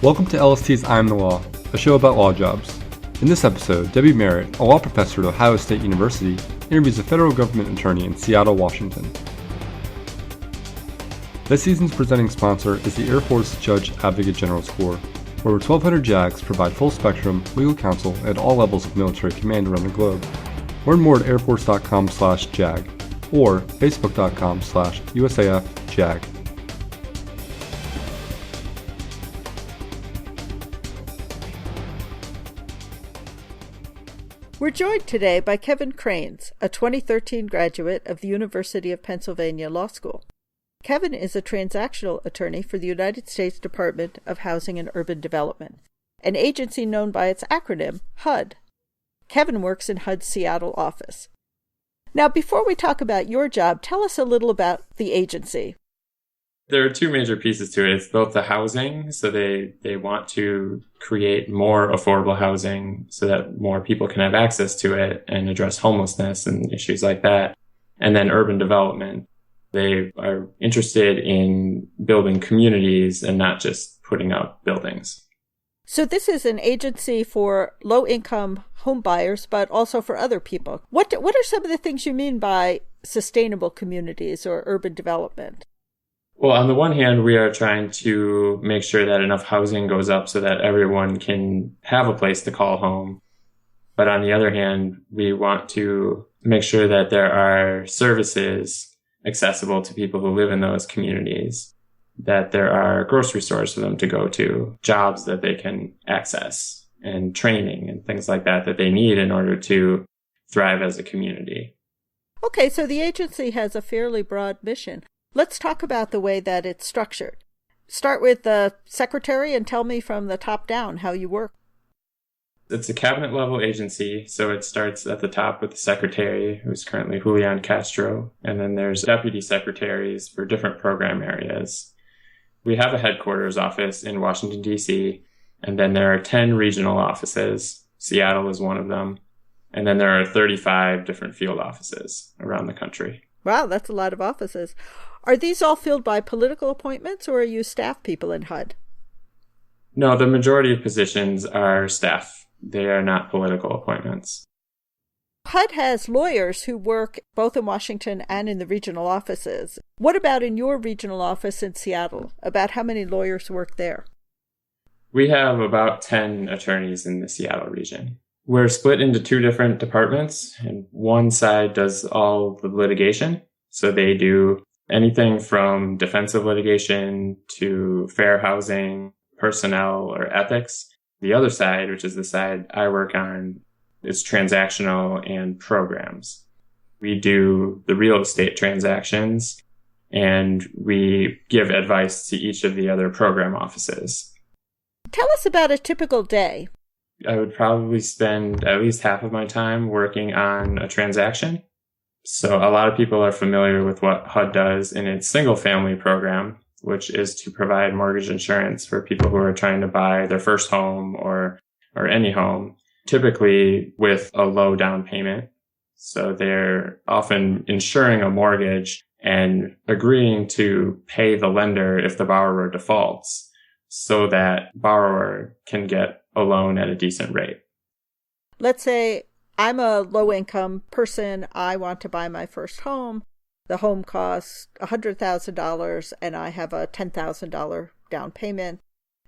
Welcome to LST's I'm the Law, a show about law jobs. In this episode, Debbie Merritt, a law professor at Ohio State University, interviews a federal government attorney in Seattle, Washington. This season's presenting sponsor is the Air Force Judge Advocate General's Corp, where over 1,200 JAGs provide full-spectrum legal counsel at all levels of military command around the globe. Learn more at airforce.com/JAG or facebook.com/USAF-JAG. We're joined today by Kevin Krainz, a 2013 graduate of the University of Pennsylvania Law School. Kevin is a transactional attorney for the United States Department of Housing and Urban Development, an agency known by its acronym, HUD. Kevin works in HUD's Seattle office. Now, before we talk about your job, tell us a little about the agency. There are two major pieces to it. It's both the housing, so they want to create more affordable housing so that more people can have access to it and address homelessness and issues like that. And then urban development. They are interested in building communities and not just putting up buildings. So this is an agency for low-income home buyers, but also for other people. What are some of the things you mean by sustainable communities or urban development? Well, on the one hand, we are trying to make sure that enough housing goes up so that everyone can have a place to call home. But on the other hand, we want to make sure that there are services accessible to people who live in those communities, that there are grocery stores for them to go to, jobs that they can access, and training and things like that that they need in order to thrive as a community. Okay, so the agency has a fairly broad mission. Let's talk about the way that it's structured. Start with the secretary and tell me from the top down how you work. It's a cabinet level agency, so it starts at the top with the secretary, who's currently Julian Castro, and then there's deputy secretaries for different program areas. We have a headquarters office in Washington, D.C., and then there are 10 regional offices. Seattle is one of them. And then there are 35 different field offices around the country. Wow, that's a lot of offices. Are these all filled by political appointments, or are you staff people in HUD? No, the majority of positions are staff. They are not political appointments. HUD has lawyers who work both in Washington and in the regional offices. What about in your regional office in Seattle? About how many lawyers work there? We have about 10 attorneys in the Seattle region. We're split into two different departments, and one side does all the litigation. So they do anything from defensive litigation to fair housing, personnel, or ethics. The other side, which is the side I work on, is transactional and programs. We do the real estate transactions, and we give advice to each of the other program offices. Tell us about a typical day. I would probably spend at least half of my time working on a transaction. So a lot of people are familiar with what HUD does in its single family program, which is to provide mortgage insurance for people who are trying to buy their first home or any home, typically with a low down payment. So they're often insuring a mortgage and agreeing to pay the lender if the borrower defaults so that borrower can get a loan at a decent rate. Let's say I'm a low-income person. I want to buy my first home. The home costs $100,000 and I have a $10,000 down payment.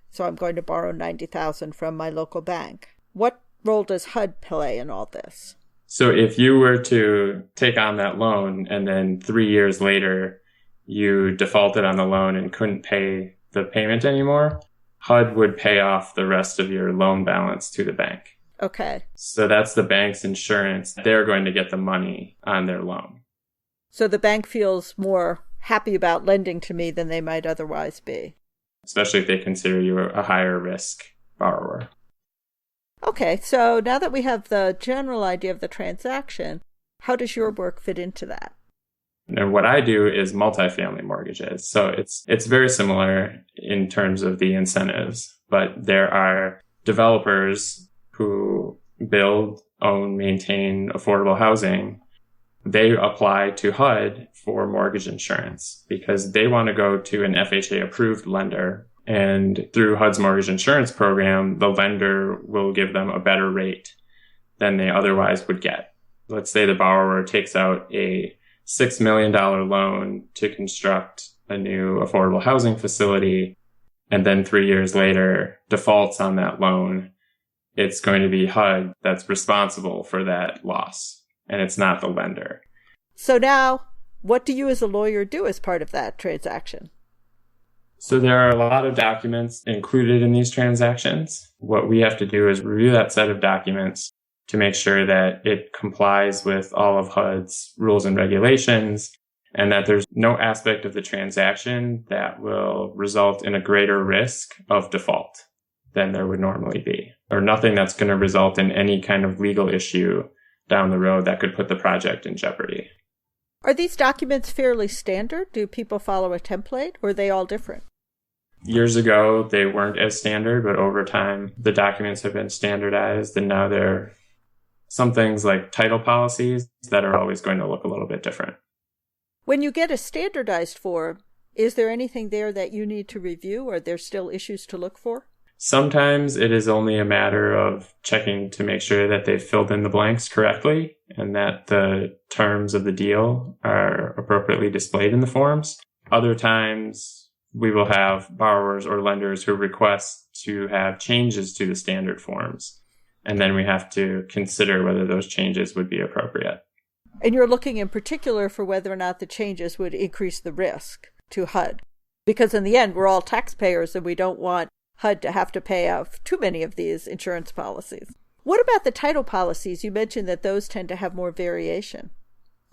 So I'm going to borrow $90,000 from my local bank. What role does HUD play in all this? So if you were to take on that loan and then 3 years later you defaulted on the loan and couldn't pay the payment anymore, HUD would pay off the rest of your loan balance to the bank. Okay. So that's the bank's insurance. They're going to get the money on their loan. So the bank feels more happy about lending to me than they might otherwise be. Especially if they consider you a higher risk borrower. Okay, so now that we have the general idea of the transaction, how does your work fit into that? And what I do is multifamily mortgages. So it's very similar in terms of the incentives, but there are developers who build, own, maintain affordable housing. They apply to HUD for mortgage insurance because they want to go to an FHA approved lender And through HUD's mortgage insurance program, the lender will give them a better rate than they otherwise would get. Let's say the borrower takes out a $6 million loan to construct a new affordable housing facility, and then 3 years later defaults on that loan. It's going to be HUD that's responsible for that loss, and it's not the lender. So now, what do you as a lawyer do as part of that transaction? So there are a lot of documents included in these transactions. What we have to do is review that set of documents to make sure that it complies with all of HUD's rules and regulations, and that there's no aspect of the transaction that will result in a greater risk of default than there would normally be, or nothing that's going to result in any kind of legal issue down the road that could put the project in jeopardy. Are these documents fairly standard? Do people follow a template, or are they all different? Years ago, they weren't as standard, but over time, the documents have been standardized, and now they're some things like title policies that are always going to look a little bit different. When you get a standardized form, is there anything there that you need to review, or are there still issues to look for? Sometimes it is only a matter of checking to make sure that they've filled in the blanks correctly and that the terms of the deal are appropriately displayed in the forms. Other times, we will have borrowers or lenders who request to have changes to the standard forms. And then we have to consider whether those changes would be appropriate. And you're looking in particular for whether or not the changes would increase the risk to HUD. Because in the end, we're all taxpayers and we don't want HUD to have to pay out too many of these insurance policies. What about the title policies? You mentioned that those tend to have more variation.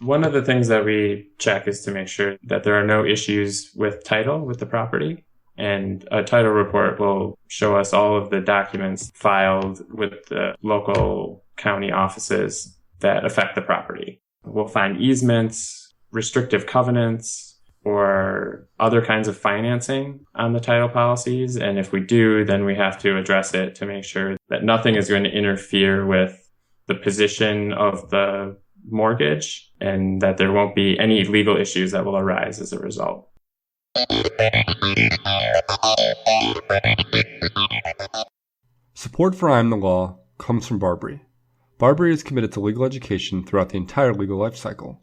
One of the things that we check is to make sure that there are no issues with title with the property. And a title report will show us all of the documents filed with the local county offices that affect the property. We'll find easements, restrictive covenants, or other kinds of financing on the title policies. And if we do, then we have to address it to make sure that nothing is going to interfere with the position of the mortgage and that there won't be any legal issues that will arise as a result. Support for I'm the Law comes from Barbary. Barbary is committed to legal education throughout the entire legal life cycle,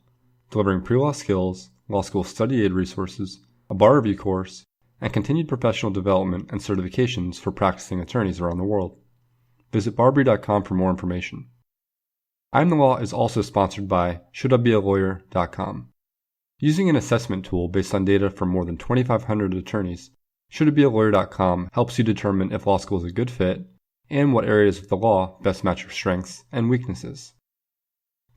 delivering pre-law skills, law school study aid resources, a bar review course, and continued professional development and certifications for practicing attorneys around the world. Visit barbary.com for more information. I'm the Law is also sponsored by shouldIbealawyer.com. Using an assessment tool based on data from more than 2,500 attorneys, shouldIbealawyer.com helps you determine if law school is a good fit and what areas of the law best match your strengths and weaknesses.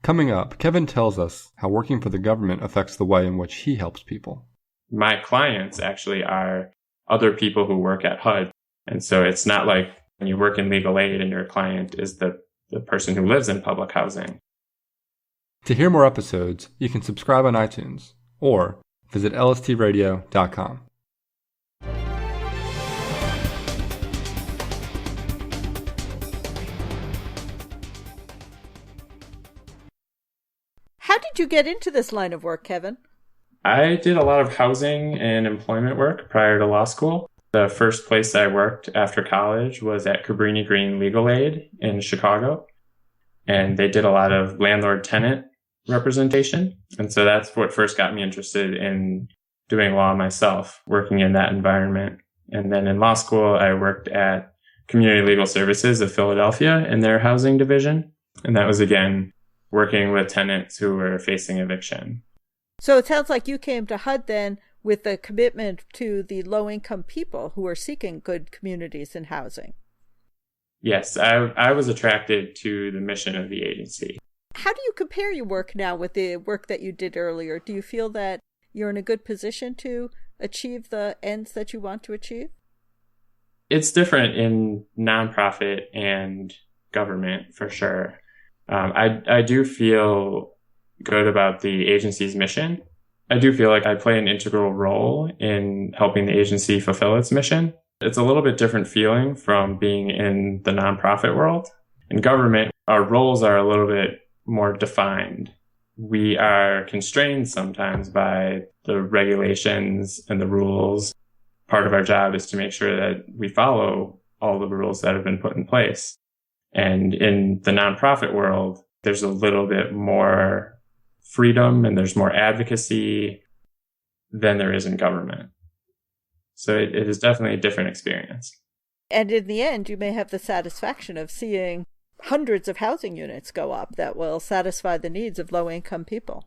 Coming up, Kevin tells us how working for the government affects the way in which he helps people. My clients actually are other people who work at HUD. And so it's not like when you work in legal aid and your client is the person who lives in public housing. To hear more episodes, you can subscribe on iTunes or visit lstradio.com. How did you get into this line of work, Kevin? I did a lot of housing and employment work prior to law school. The first place I worked after college was at Cabrini Green Legal Aid in Chicago. And they did a lot of landlord-tenant representation. And so that's what first got me interested in doing law myself, working in that environment. And then in law school, I worked at Community Legal Services of Philadelphia in their housing division. And that was, again, working with tenants who were facing eviction. So it sounds like you came to HUD then with a commitment to the low-income people who are seeking good communities and housing. Yes, I was attracted to the mission of the agency. How do you compare your work now with the work that you did earlier? Do you feel that you're in a good position to achieve the ends that you want to achieve? It's different in nonprofit and government, for sure. I do feel good about the agency's mission. I do feel like I play an integral role in helping the agency fulfill its mission. It's a little bit different feeling from being in the nonprofit world. In government, our roles are a little bit more defined. We are constrained sometimes by the regulations and the rules. part of our job is to make sure that we follow all the rules that have been put in place. And in the nonprofit world, there's a little bit more freedom and there's more advocacy than there is in government. So it is definitely a different experience. And in the end, you may have the satisfaction of seeing hundreds of housing units go up that will satisfy the needs of low-income people.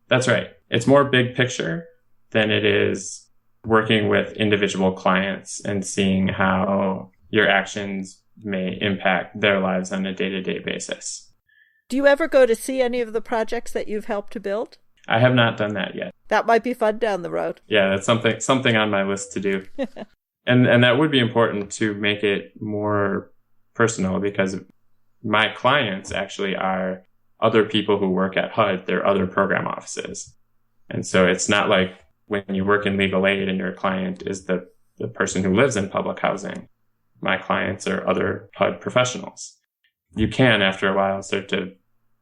That's right. It's more big picture than it is working with individual clients and seeing how your actions may impact their lives on a day-to-day basis. Do you ever go to see any of the projects that you've helped to build? I have not done that yet. That might be fun down the road. Yeah, that's something on my list to do. And that would be important to make it more personal, because my clients actually are other people who work at HUD. They're other program offices. And so it's not like when you work in legal aid and your client is the person who lives in public housing. My clients are other HUD professionals. You can, after a while, start to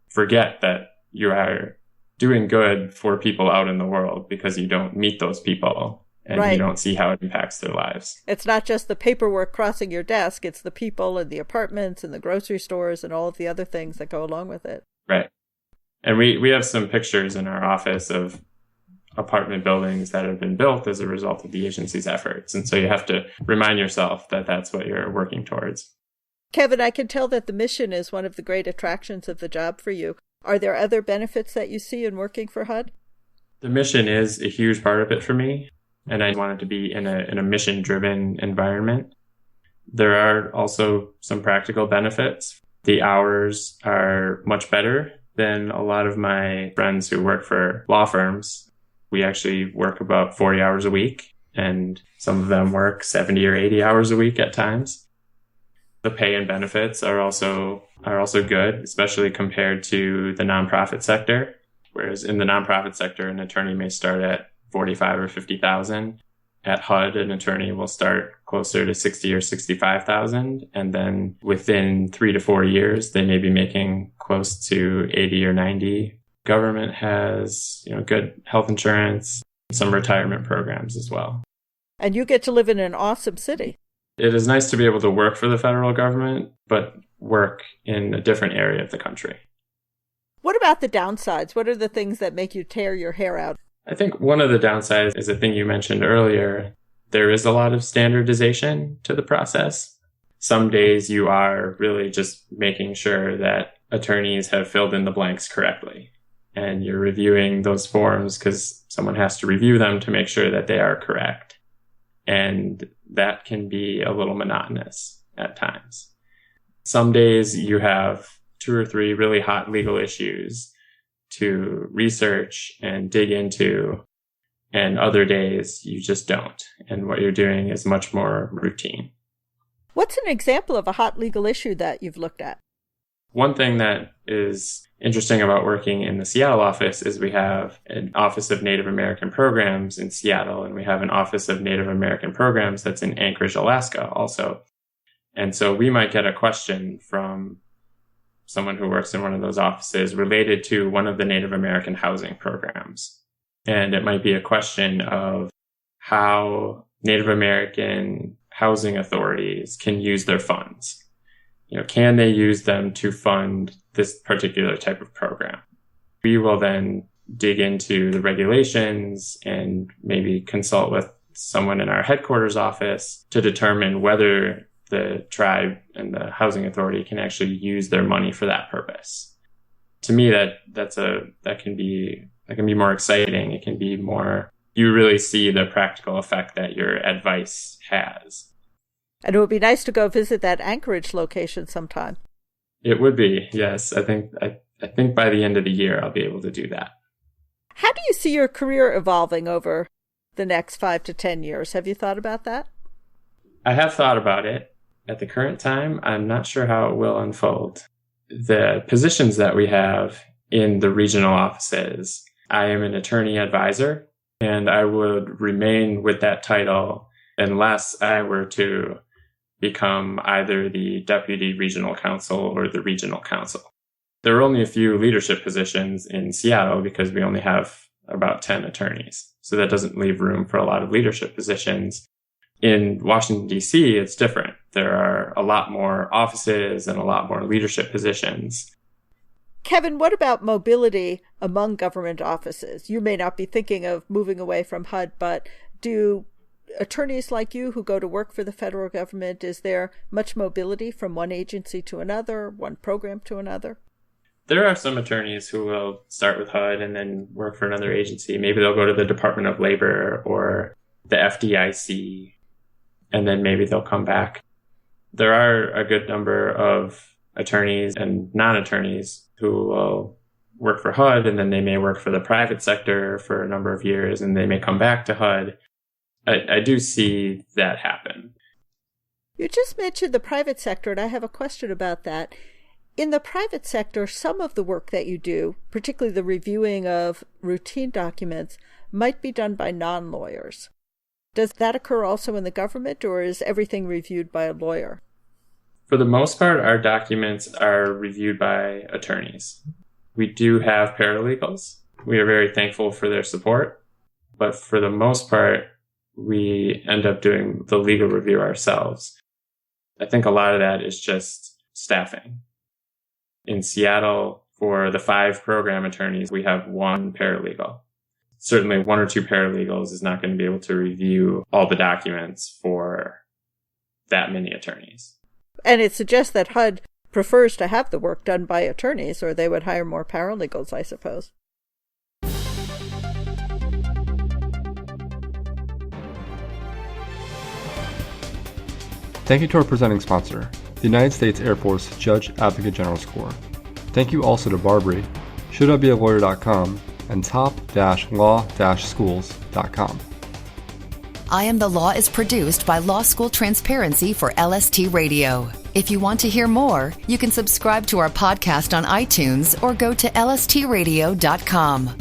forget that you are doing good for people out in the world because you don't meet those people and right. You don't see how it impacts their lives. It's not just the paperwork crossing your desk, it's the people and the apartments and the grocery stores and all of the other things that go along with it. Right. And we have some pictures in our office of apartment buildings that have been built as a result of the agency's efforts. And so you have to remind yourself that that's what you're working towards. Kevin, I can tell that the mission is one of the great attractions of the job for you. Are there other benefits that you see in working for HUD? The mission is a huge part of it for me, and I wanted to be in a mission-driven environment. There are also some practical benefits. The hours are much better than a lot of my friends who work for law firms. We actually work about 40 hours a week, and some of them work 70 or 80 hours a week at times. The pay and benefits are also good, especially compared to the nonprofit sector. Whereas in the nonprofit sector, an attorney may start at 45 or 50,000. At HUD, an attorney will start closer to 60 or 65,000. And then within 3 to 4 years, they may be making close to 80 or 90. Government has, good health insurance, some retirement programs as well. And you get to live in an awesome city. It is nice to be able to work for the federal government, but work in a different area of the country. What about the downsides? What are the things that make you tear your hair out? I think one of the downsides is a thing you mentioned earlier. There is a lot of standardization to the process. Some days you are really just making sure that attorneys have filled in the blanks correctly. And you're reviewing those forms because someone has to review them to make sure that they are correct. And that can be a little monotonous at times. Some days you have 2 or 3 really hot legal issues to research and dig into, and other days you just don't. And what you're doing is much more routine. What's an example of a hot legal issue that you've looked at? One thing that is interesting about working in the Seattle office is we have an Office of Native American Programs in Seattle, and we have an Office of Native American Programs that's in Anchorage, Alaska also. And so we might get a question from someone who works in one of those offices related to one of the Native American housing programs. And it might be a question of how Native American housing authorities can use their funds. Can they use them to fund this particular type of program? We will then dig into the regulations and maybe consult with someone in our headquarters office to determine whether the tribe and the housing authority can actually use their money for that purpose. To me, that can be more exciting. It can be more, you really see the practical effect that your advice has. And it would be nice to go visit that Anchorage location sometime. It would be, yes. I think by the end of the year, I'll be able to do that. How do you see your career evolving over the next 5 to 10 years? Have you thought about that? I have thought about it. At the current time, I'm not sure how it will unfold. The positions that we have in the regional offices, I am an attorney advisor, and I would remain with that title unless I were to become either the deputy regional counsel or the regional counsel. There are only a few leadership positions in Seattle because we only have about 10 attorneys. So that doesn't leave room for a lot of leadership positions. In Washington, D.C., it's different. There are a lot more offices and a lot more leadership positions. Kevin, what about mobility among government offices? You may not be thinking of moving away from HUD, but do attorneys like you who go to work for the federal government, is there much mobility from one agency to another, one program to another? There are some attorneys who will start with HUD and then work for another agency. Maybe they'll go to the Department of Labor or the FDIC, and then maybe they'll come back. There are a good number of attorneys and non-attorneys who will work for HUD, and then they may work for the private sector for a number of years, and they may come back to HUD. I do see that happen. You just mentioned the private sector, and I have a question about that. In the private sector, some of the work that you do, particularly the reviewing of routine documents, might be done by non-lawyers. Does that occur also in the government, or is everything reviewed by a lawyer? For the most part, our documents are reviewed by attorneys. We do have paralegals. We are very thankful for their support, but for the most part, we end up doing the legal review ourselves. I think a lot of that is just staffing. In Seattle, for the 5 program attorneys, we have 1 paralegal. Certainly 1 or 2 paralegals is not going to be able to review all the documents for that many attorneys. And it suggests that HUD prefers to have the work done by attorneys, or they would hire more paralegals, I suppose. Thank you to our presenting sponsor, the United States Air Force Judge Advocate General's Corps. Thank you also to Barbary, shouldIbealawyer.com, and top-law-schools.com. I Am the Law is produced by Law School Transparency for LST Radio. If you want to hear more, you can subscribe to our podcast on iTunes or go to lstradio.com.